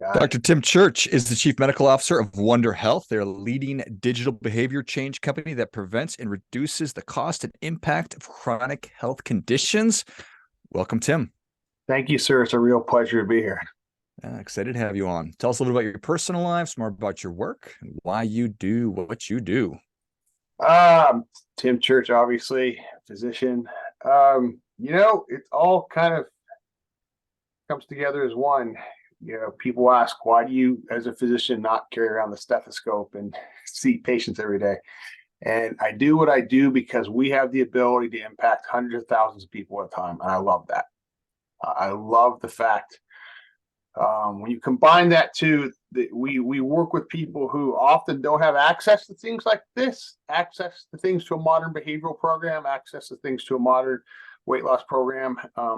Got it. Dr. Tim Church is the Chief Medical Officer of Wondr Health. They're a leading digital behavior change company that prevents and reduces the cost and impact of chronic health conditions. Welcome, Tim. Thank you, sir. It's a real pleasure to be here. Excited to have you on. Tell us a little bit about your personal lives, more about your work, and why you do what you do. Um, Tim Church, obviously, physician. It all kind of comes together as one. People ask, why do you, as a physician, not carry around the stethoscope and see patients every day? And I do what I do because we have the ability to impact hundreds of thousands of people at a time. And I love that. I love the fact when you combine that too, we work with people who often don't have access to things like this, access to things to a modern behavioral program, access to things to a modern weight loss program,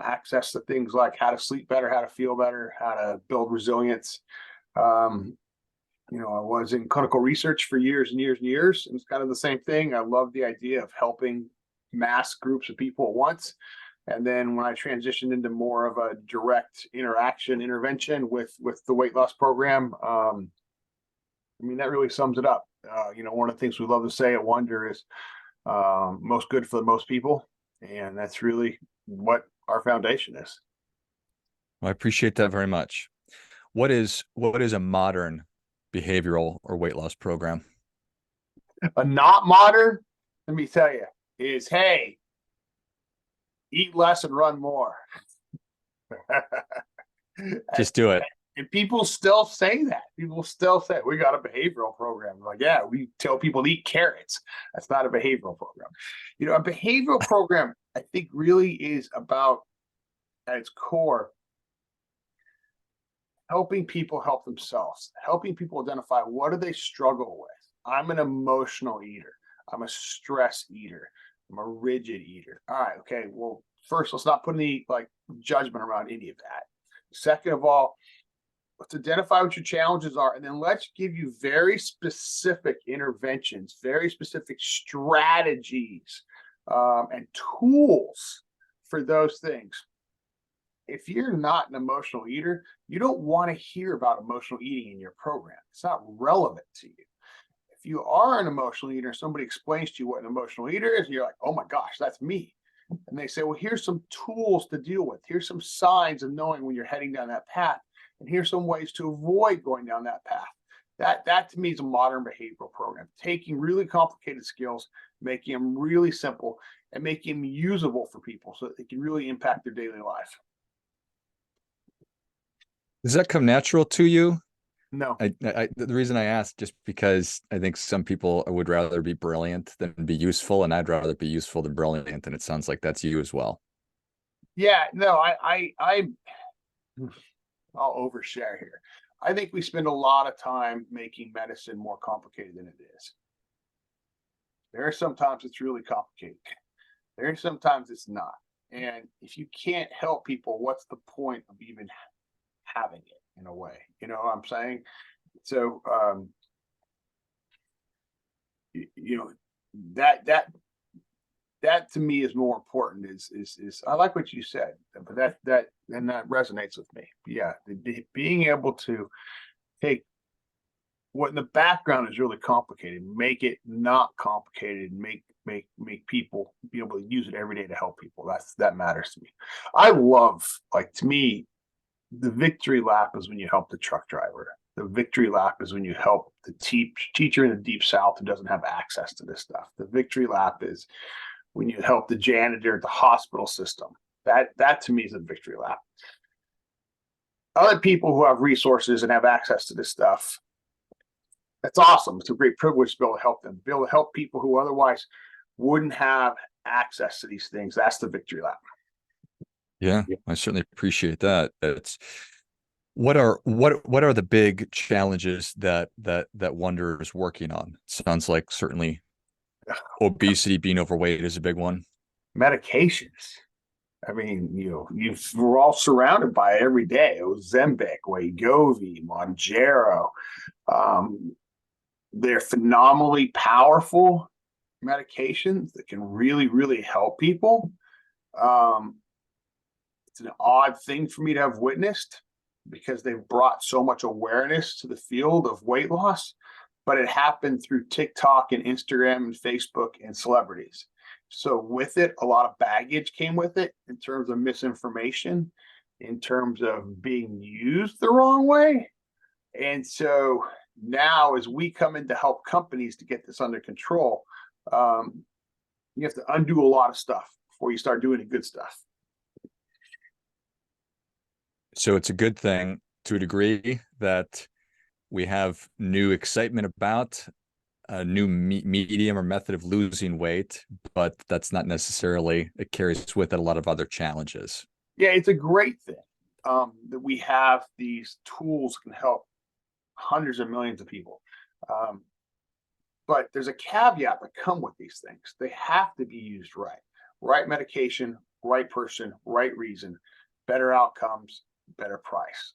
access to things like how to sleep better, how to feel better, how to build resilience. Um, I was in clinical research for years and years and years, and it's kind of the same thing. I love the idea of helping mass groups of people at once. And then when I transitioned into more of a direct intervention with the weight loss program, that really sums it up. One of the things we love to say at Wondr is most good for the most people, and that's really what our foundation is. Well, I appreciate that very much. What is a modern behavioral or weight loss program? A not modern, let me tell you, is hey, eat less and run more. Just do it. And people still say that. People still say we got a behavioral program. Like, yeah, we tell people to eat carrots. That's not a behavioral program. A behavioral program, I think, really is about, at its core, helping people help themselves, helping people identify what do they struggle with. I'm an emotional eater. I'm a stress eater. I'm a rigid eater. All right, okay. Well, first, let's not put any judgment around any of that. Second of all, let's identify what your challenges are, and then let's give you very specific interventions, very specific strategies, and tools for those things. If you're not an emotional eater, you don't want to hear about emotional eating in your program. It's not relevant to you. If you are an emotional eater, somebody explains to you what an emotional eater is, and you're like, oh my gosh, that's me. And they say, well, here's some tools to deal with. Here's some signs of knowing when you're heading down that path. And here's some ways to avoid going down that path. That to me is a modern behavioral program, taking really complicated skills, making them really simple, and making them usable for people so that they can really impact their daily life. Does that come natural to you? No. The reason I ask, just because I think some people would rather be brilliant than be useful, and I'd rather be useful than brilliant, and it sounds like that's you as well. Yeah, no, I'll overshare here. I think we spend a lot of time making medicine more complicated than it is. There are sometimes it's really complicated. There are sometimes it's not. And if you can't help people, what's the point of even having it in a way? You know what I'm saying? So, that to me is more important. Is I like what you said, but that resonates with me. Yeah, being able to take what in the background is really complicated, make it not complicated, make people be able to use it every day to help people. That matters to me. I love, to me, the victory lap is when you help the truck driver. The victory lap is when you help the teacher in the deep south who doesn't have access to this stuff. The victory lap is when you help the janitor at the hospital system. That to me is a victory lap. Other people who have resources and have access to this stuff, that's awesome. It's a great privilege to be able to help them, be able to help people who otherwise wouldn't have access to these things. That's the victory lap. Yeah, I certainly appreciate that. It's what are the big challenges that Wondr is working on? It sounds like certainly obesity, being overweight is a big one. Medications. I mean, we're all surrounded by it every day. Ozempic, Wegovy, Mounjaro. They're phenomenally powerful medications that can really, really help people. It's an odd thing for me to have witnessed, because they've brought so much awareness to the field of weight loss, but it happened through TikTok and Instagram and Facebook and celebrities. So with it, a lot of baggage came with it in terms of misinformation, in terms of being used the wrong way. And so now, as we come in to help companies to get this under control, you have to undo a lot of stuff before you start doing the good stuff. So it's a good thing to a degree that we have new excitement about a new medium or method of losing weight, but that's not necessarily, it carries with it a lot of other challenges. Yeah, it's a great thing that we have these tools can help hundreds of millions of people. But there's a caveat that come with these things. They have to be used right. Right medication, right person, right reason, better outcomes, better price.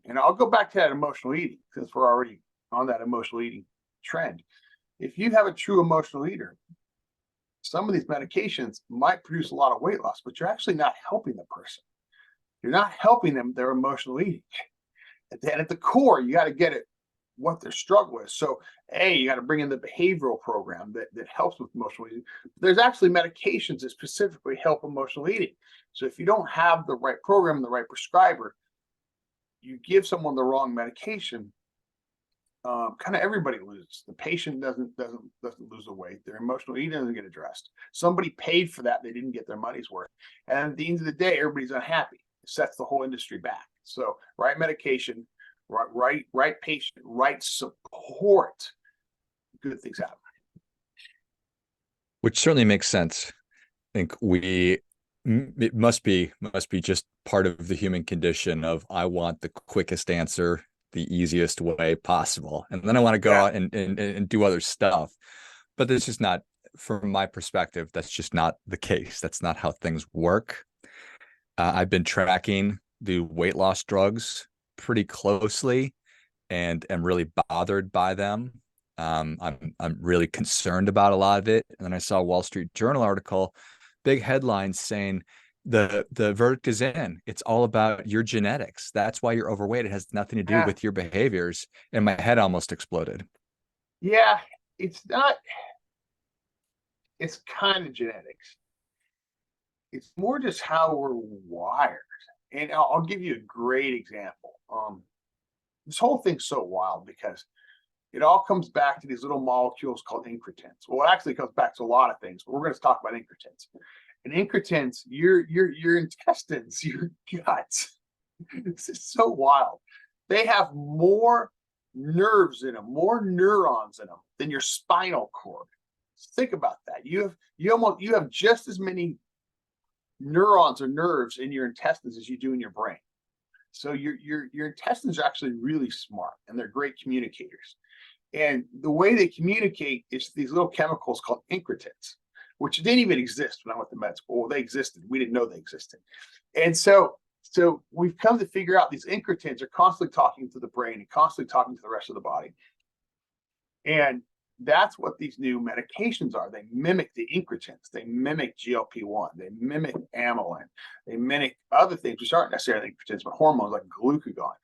And I'll go back to that emotional eating, since we're already on that emotional eating trend. If you have a true emotional eater, some of these medications might produce a lot of weight loss, but you're actually not helping the person. You're not helping them their emotional eating. And then at the core, you got to get it what their struggle is. So, you got to bring in the behavioral program that helps with emotional eating. There's actually medications that specifically help emotional eating. So if you don't have the right program and the right prescriber, you give someone the wrong medication, kind of everybody loses. The patient doesn't lose the weight. Their emotional eating doesn't get addressed. Somebody paid for that; they didn't get their money's worth. And at the end of the day, everybody's unhappy. It sets the whole industry back. So, right medication, right patient, right support. Good things happen. Which certainly makes sense. I think it must be just part of the human condition of, I want the quickest answer, the easiest way possible, and then I want to go out and do other stuff. But this is not, from my perspective, that's just not the case. That's not how things work. I've been tracking the weight loss drugs pretty closely and am really bothered by them. I'm really concerned about a lot of it. And then I saw a Wall Street Journal article, big headlines saying the verdict is in. It's all about your genetics. That's why you're overweight. It has nothing to do with your behaviors. And my head almost exploded. Yeah, it's not. It's kind of genetics. It's more just how we're wired. And I'll give you a great example. This whole thing's so wild because it all comes back to these little molecules called incretins. Well, it actually comes back to a lot of things, but we're going to talk about incretins. And incretins, your intestines, your guts. This is so wild. They have more nerves in them, more neurons in them than your spinal cord. Think about that. You have just as many neurons or nerves in your intestines as you do in your brain. So your intestines are actually really smart, and they're great communicators. And the way they communicate is these little chemicals called incretins, which didn't even exist when I went to med school. Well, they existed. We didn't know they existed. And so we've come to figure out these incretins are constantly talking to the brain and constantly talking to the rest of the body. And that's what these new medications are. They mimic the incretins. They mimic GLP-1. They mimic amylin. They mimic other things which aren't necessarily incretins, but hormones like glucagon.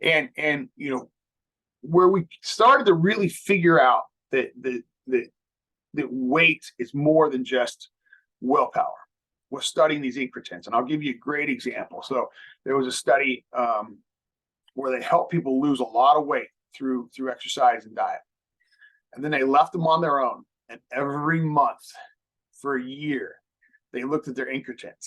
And where we started to really figure out that weight is more than just willpower was studying these incretins. And I'll give you a great example. So there was a study where they helped people lose a lot of weight through exercise and diet. And then they left them on their own. And every month for a year, they looked at their incretins.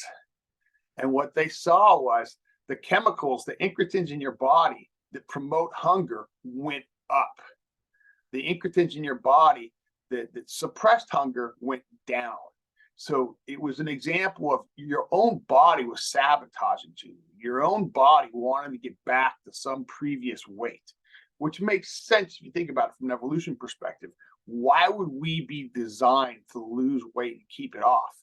And what they saw was the chemicals, the incretins in your body that promote hunger went up. The incretins in your body that suppressed hunger went down. So it was an example of your own body was sabotaging you. Your own body wanted to get back to some previous weight, which makes sense if you think about it from an evolution perspective. Why would we be designed to lose weight and keep it off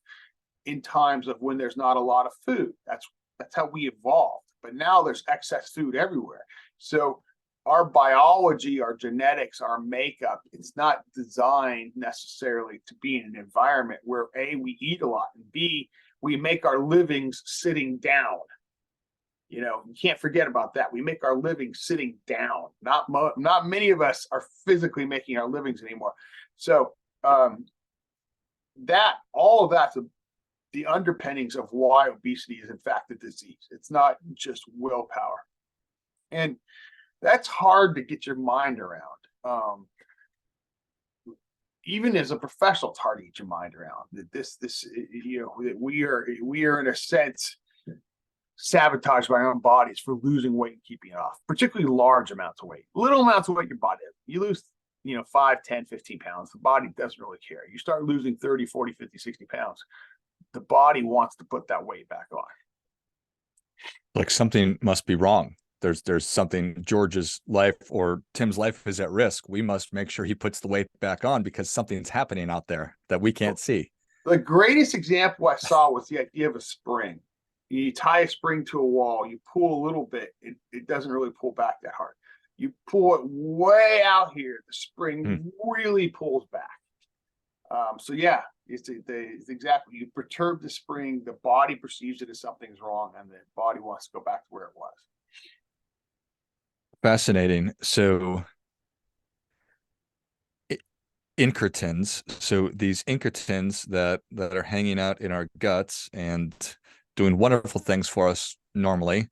in times of when there's not a lot of food? That's how we evolved. But now there's excess food everywhere. So our biology, our genetics, our makeup, it's not designed necessarily to be in an environment where A, we eat a lot, and B, we make our livings sitting down. You know, you can't forget about that. We make our living sitting down. Not many of us are physically making our livings anymore. So that all of that's the underpinnings of why obesity is in fact a disease. It's not just willpower, and that's hard to get your mind around. Even as a professional, it's hard to get your mind around that that we are in a sense sabotaged by our own bodies for losing weight and keeping it off, particularly large amounts of weight. Little amounts of weight, your body, you lose 5, 10, 15 pounds, the body doesn't really care. You start losing 30, 40, 50, 60 pounds, the body wants to put that weight back on. Like something must be wrong. There's something, George's life or Tim's life is at risk. We must make sure he puts the weight back on because something's happening out there that we can't see. The greatest example I saw was the idea of a spring. You tie a spring to a wall, you pull a little bit, it doesn't really pull back that hard. You pull it way out here, the spring really pulls back. So yeah, it's exactly, you perturb the spring, the body perceives it as something's wrong, and the body wants to go back to where it was. Fascinating. So incretins, so these incretins that are hanging out in our guts and doing wonderful things for us normally,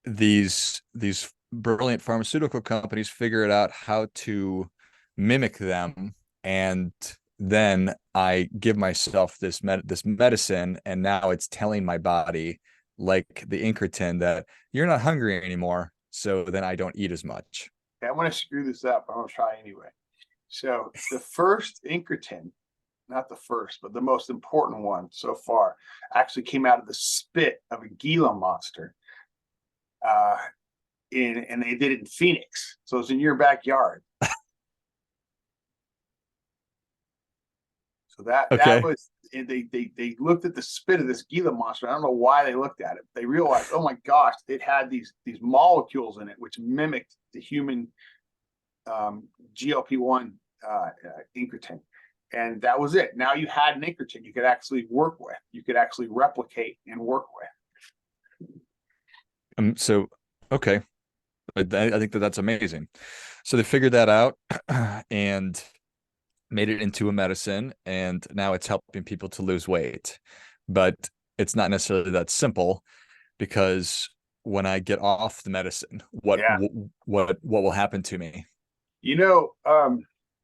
these brilliant pharmaceutical companies figured out how to mimic them, and then I give myself this medicine, and now it's telling my body, like the incretin, that you're not hungry anymore, so then I don't eat as much. Okay, I'm going to screw this up, but I'm going to try anyway. So the first incretin, not the first, but the most important one so far, actually came out of the spit of a Gila monster. And they did it in Phoenix, so it's in your backyard. So that was, they looked at the spit of this Gila monster. I don't know why they looked at it. They realized, oh my gosh, it had these molecules in it which mimicked the human GLP-1 incretin, and that was it. Now you had an incretin you could actually work with, you could actually replicate and work with. So okay, I think that's amazing. So they figured that out and made it into a medicine, and now it's helping people to lose weight. But it's not necessarily that simple, because when I get off the medicine, what will happen to me?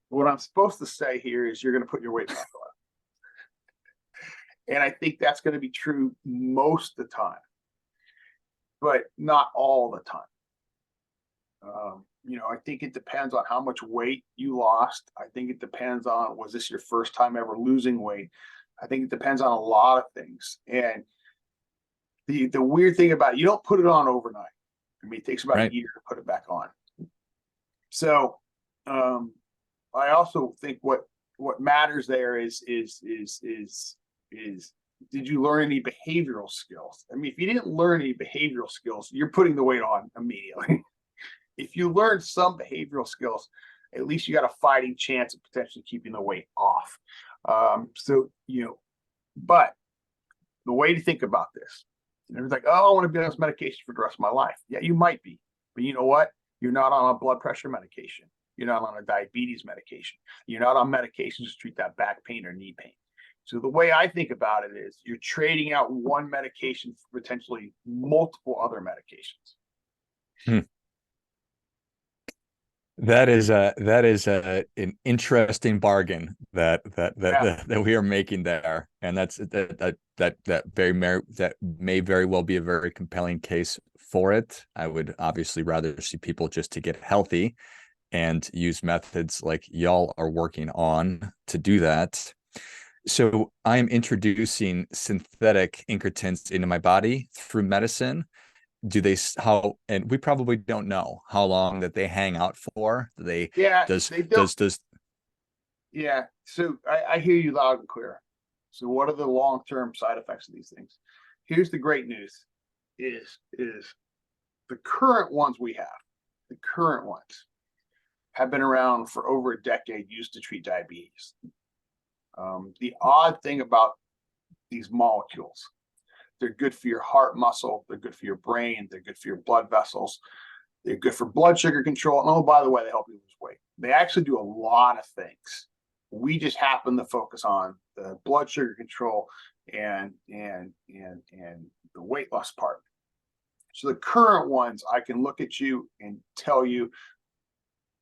What I'm supposed to say here is you're going to put your weight back on. And I think that's going to be true most of the time, but not all the time. I think it depends on how much weight you lost. I think it depends on, was this your first time ever losing weight? I think it depends on a lot of things. And the weird thing about it, you don't put it on overnight. I mean, it takes about a year to put it back on. So I also think what matters there is did you learn any behavioral skills? I mean, if you didn't learn any behavioral skills, you're putting the weight on immediately. If you learn some behavioral skills, at least you got a fighting chance of potentially keeping the weight off. But the way to think about this, everyone's like, oh, I want to be on this medication for the rest of my life. Yeah, you might be, but you know what? You're not on a blood pressure medication. You're not on a diabetes medication. You're not on medications to treat that back pain or knee pain. So the way I think about it is you're trading out one medication for potentially multiple other medications. That is an interesting bargain that we are making there, and that may very well be a very compelling case for it. I would obviously rather see people just to get healthy and use methods like y'all are working on to do that. So I am introducing synthetic incretins into my body through medicine. And we probably don't know how long that they hang out for. Yeah. So I hear you loud and clear. So what are the long-term side effects of these things? Here's the great news is the current ones have been around for over a decade, used to treat diabetes. The odd thing about these molecules, They're good for your heart muscle. They're good for your brain. They're good for your blood vessels. They're good for blood sugar control. And oh, by the way, they help you lose weight. They actually do a lot of things. We just happen to focus on the blood sugar control and the weight loss part. So the current ones, I can look at you and tell you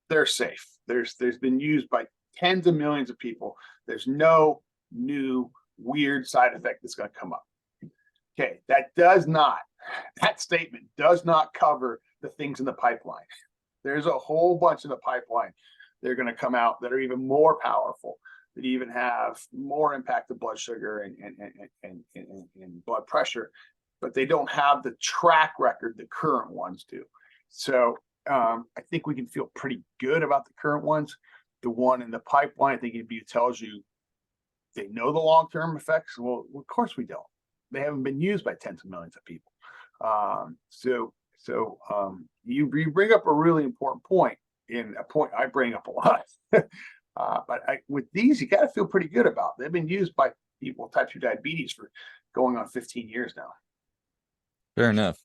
they're safe. There's been used by tens of millions of people. There's no new weird side effect that's going to come up. Okay, that statement does not cover the things in the pipeline. There's a whole bunch in the pipeline that are going to come out that are even more powerful, that even have more impact to blood sugar and blood pressure, but they don't have the track record the current ones do. So I think we can feel pretty good about the current ones. The one in the pipeline, I think it tells you they know the long-term effects. Well, of course we don't. They haven't been used by tens of millions of people. You bring up a really important point, in a point I bring up a lot. But with these, you got to feel pretty good about. They've been used by people with type 2 diabetes for going on 15 years now. Fair enough.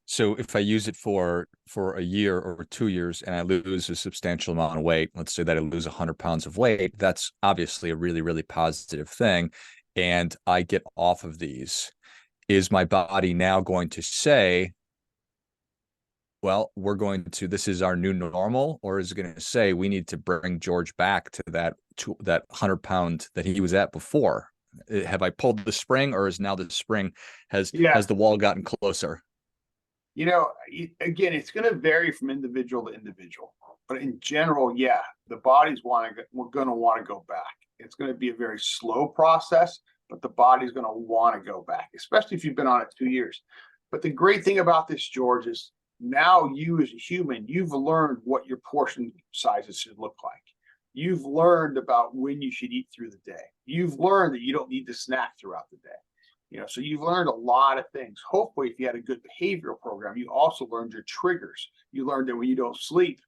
So if I use it for a year or 2 years and I lose a substantial amount of weight, let's say that I lose 100 pounds of weight, that's obviously a really, really positive thing. And I get off of these. Is my body now going to say, well, this is our new normal, or is it going to say we need to bring George back to that 100-pound that he was at before? Have I pulled the spring, or is now the spring has the wall gotten closer? Again, it's going to vary from individual to individual, but in general, yeah, the body's going to want to go back. It's going to be a very slow process, but the body's going to want to go back, especially if you've been on it 2 years. But the great thing about this, George, is now you as a human, you've learned what your portion sizes should look like. You've learned about when you should eat through the day. You've learned that you don't need to snack throughout the day. So you've learned a lot of things. Hopefully, if you had a good behavioral program, you also learned your triggers. You learned that when you don't sleep,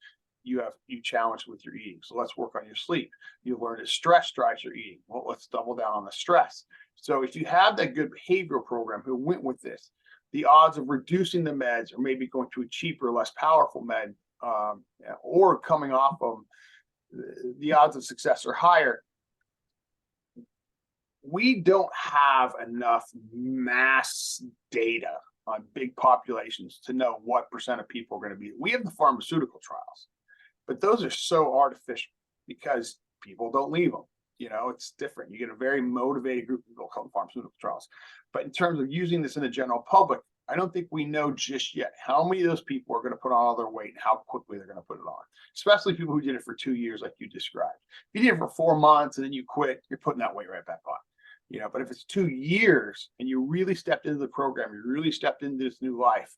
you challenge with your eating. So let's work on your sleep. You learned that stress drives your eating. Well, let's double down on the stress. So if you have that good behavioral program who went with this, the odds of reducing the meds or maybe going to a cheaper, less powerful med or coming off of the odds of success are higher. We don't have enough mass data on big populations to know what percent of people are going to be. We have the pharmaceutical trials, but those are so artificial because people don't leave them. It's different. You get a very motivated group of people called pharmaceutical trials. But in terms of using this in the general public, I don't think we know just yet how many of those people are going to put on all their weight and how quickly they're going to put it on, especially people who did it for 2 years, like you described. If you did it for 4 months and then you quit, you're putting that weight right back on. But if it's 2 years and you really stepped into the program, you really stepped into this new life,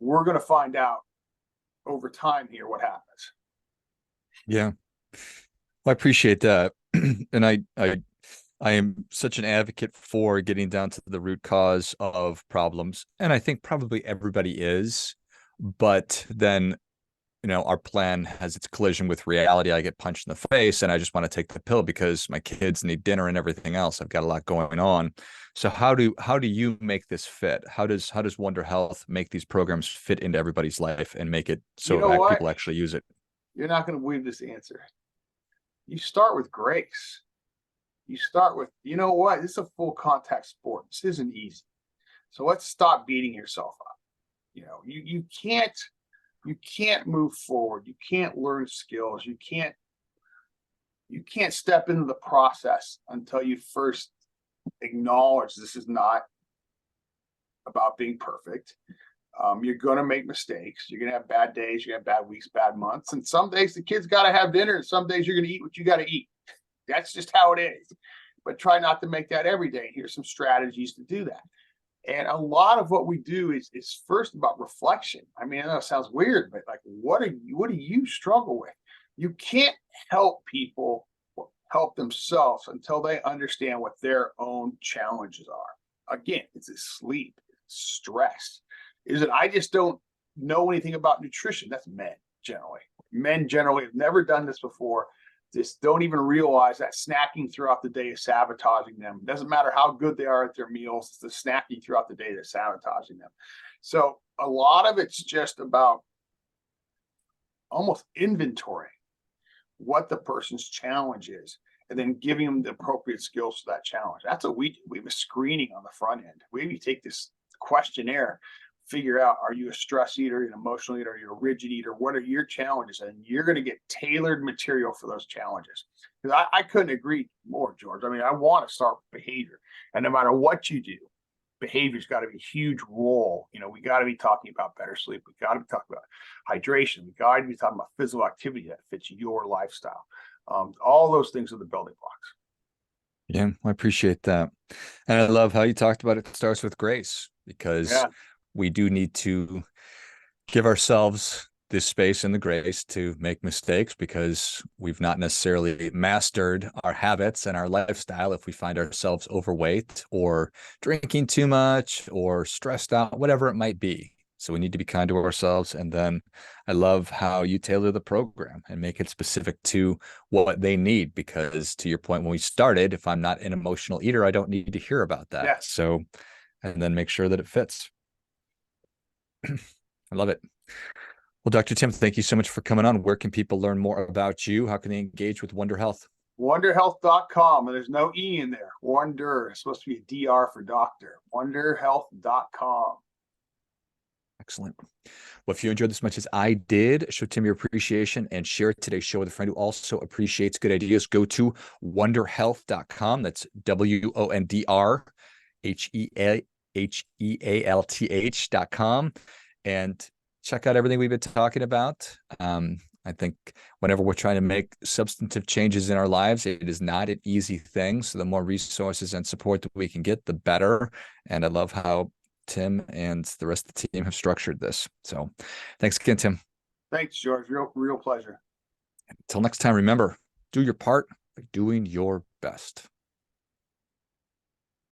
we're going to find out over time here what happens. Yeah. Well, I appreciate that. And I am such an advocate for getting down to the root cause of problems. And I think probably everybody is, but then, our plan has its collision with reality. I get punched in the face and I just want to take the pill because my kids need dinner and everything else. I've got a lot going on. So how do you make this fit? How does Wondr Health make these programs fit into everybody's life and make it so that people actually use it? You're not going to believe this answer. You start with grace. You start with, this is a full contact sport. This isn't easy. So let's stop beating yourself up. You can't move forward. You can't learn skills. You can't step into the process until you first acknowledge this is not about being perfect. You're going to make mistakes. You're going to have bad days. You're going to have bad weeks, bad months. And some days the kids got to have dinner. And some days you're going to eat what you got to eat. That's just how it is. But try not to make that every day. Here's some strategies to do that. And a lot of what we do is first about reflection. I mean, I know it sounds weird, but like, what do you struggle with? You can't help people help themselves until they understand what their own challenges are. Again, it's sleep, it's stress. Is it I just don't know anything about nutrition? That's men generally. Men generally have never done this before. just don't even realize that snacking throughout the day is sabotaging them. It doesn't matter how good they are at their meals, it's the snacking throughout the day that's sabotaging them. So a lot of it's just about almost inventory what the person's challenge is, and then giving them the appropriate skills for that challenge. That's what we do. We have a screening on the front end. We take this questionnaire, figure out, are you a stress eater, an emotional eater, are you a rigid eater? What are your challenges? And you're going to get tailored material for those challenges. Because I couldn't agree more, George. I mean, I want to start with behavior. And no matter what you do, behavior's got to be a huge role. You know, we got to be talking about better sleep. We got to be talking about hydration. We got to be talking about physical activity that fits your lifestyle. All those things are the building blocks. Yeah, I appreciate that. And I love how you talked about it starts with grace, because we do need to give ourselves this space and the grace to make mistakes, because we've not necessarily mastered our habits and our lifestyle if we find ourselves overweight or drinking too much or stressed out, whatever it might be. So we need to be kind to ourselves. And then I love how you tailor the program and make it specific to what they need, because to your point, when we started, if I'm not an emotional eater, I don't need to hear about that. Yes. So, and then make sure that it fits. I love it. Well, Dr. Tim, thank you so much for coming on. Where can people learn more about you? How can they engage with Wondr Health? WondrHealth.com, and there's no E in there. Wondr, it's supposed to be a DR for doctor. WondrHealth.com. Excellent. Well, if you enjoyed this as much as I did, show Tim your appreciation and share today's show with a friend who also appreciates good ideas. Go to WondrHealth.com. That's WONDRHEALTH.com, and check out everything we've been talking about. I think whenever we're trying to make substantive changes in our lives, it is not an easy thing. So the more resources and support that we can get, the better. And I love how Tim and the rest of the team have structured this. So thanks again, Tim. Thanks, George. Real pleasure. Until next time, remember, do your part by doing your best.